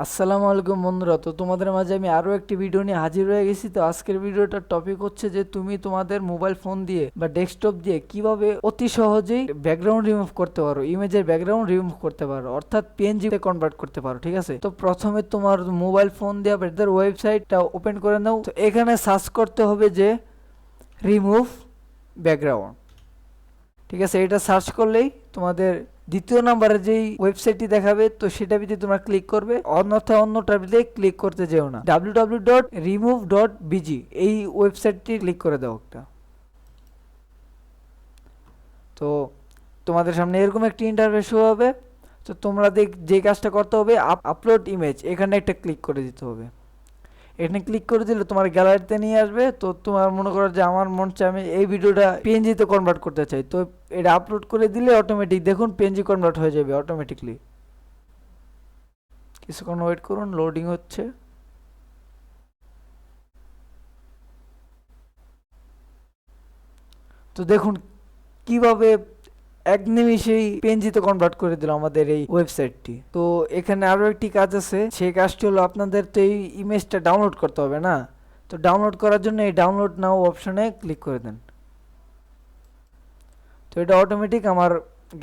আসসালামু আলাইকুম বন্ধুরা, তো তোমাদের মাঝে আমি আরও একটি ভিডিও নিয়ে হাজির হয়ে গেছি। তো আজকের ভিডিওটার টপিক হচ্ছে যে তুমি তোমাদের মোবাইল ফোন দিয়ে বা ডেস্কটপ দিয়ে কিভাবে অতি সহজেই ব্যাকগ্রাউন্ড রিমুভ করতে পারো, ইমেজের ব্যাকগ্রাউন্ড রিমুভ করতে পারো, অর্থাৎ পিএনজি তে কনভার্ট করতে পারো। ঠিক আছে, তো প্রথমে তোমার মোবাইল ফোন দিয়ে এদের ওয়েবসাইটটা ওপেন করে নাও। তো এখানে সার্চ করতে হবে যে রিমুভ ব্যাকগ্রাউন্ড। ঠিক আছে, এটা সার্চ করলেই তোমাদের দ্বিতীয় নাম্বারে যেই ওয়েবসাইটটি দেখাবে, তো সেটা ভিতরে তোমরা ক্লিক করবে, অন্যথায় অন্যটার ভিতরে ক্লিক করতে যেও না। www.remove.bg এই ওয়েবসাইটটি ক্লিক করে দাও একটা। তো তোমাদের সামনে এরকম একটি ইন্টারফেস শো হবে। তো তোমরা যে কাজটা করতে হবে, আপলোড ইমেজ, এখানে একটা ক্লিক করে দিতে হবে। এখানে ক্লিক করে দিলে তোমার গ্যালারিতে নিয়ে আসবে। তো তোমার মনে করো যে আমার মন চায় আমি এই ভিডিওটা পিএনজি তে কনভার্ট করতে চাই, তো এটা আপলোড করে দিলে অটোমেটিক দেখুন পিএনজি কনভার্ট হয়ে যাবে অটোমেটিকলি। কিছুক্ষণ ওয়েট করুন, লোডিং হচ্ছে। তো দেখুন কিভাবে এক নিমিষেই পিএনজিতে কনভার্ট করে দিল আমাদের এই ওয়েবসাইটটি। তো এখানে আরো একটি কাজ আছে, সেই কাজটি হলো আপনাদের তো এই ইমেজটা ডাউনলোড করতে হবে না। তো ডাউনলোড করার জন্য এই ডাউনলোড নাও অপশনে ক্লিক করে দেন। তো এটা অটোমেটিক আমার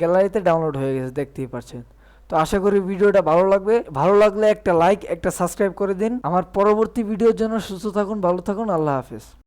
গ্যালারিতে ডাউনলোড হয়ে গেছে, দেখতেই পাচ্ছেন। তো আশা করি ভিডিওটা ভালো লাগবে। ভালো লাগলে একটা লাইক, একটা সাবস্ক্রাইব করে দিন। আমার পরবর্তী ভিডিওর জন্য সুস্থ থাকুন, ভালো থাকুন, আল্লাহ হাফেজ।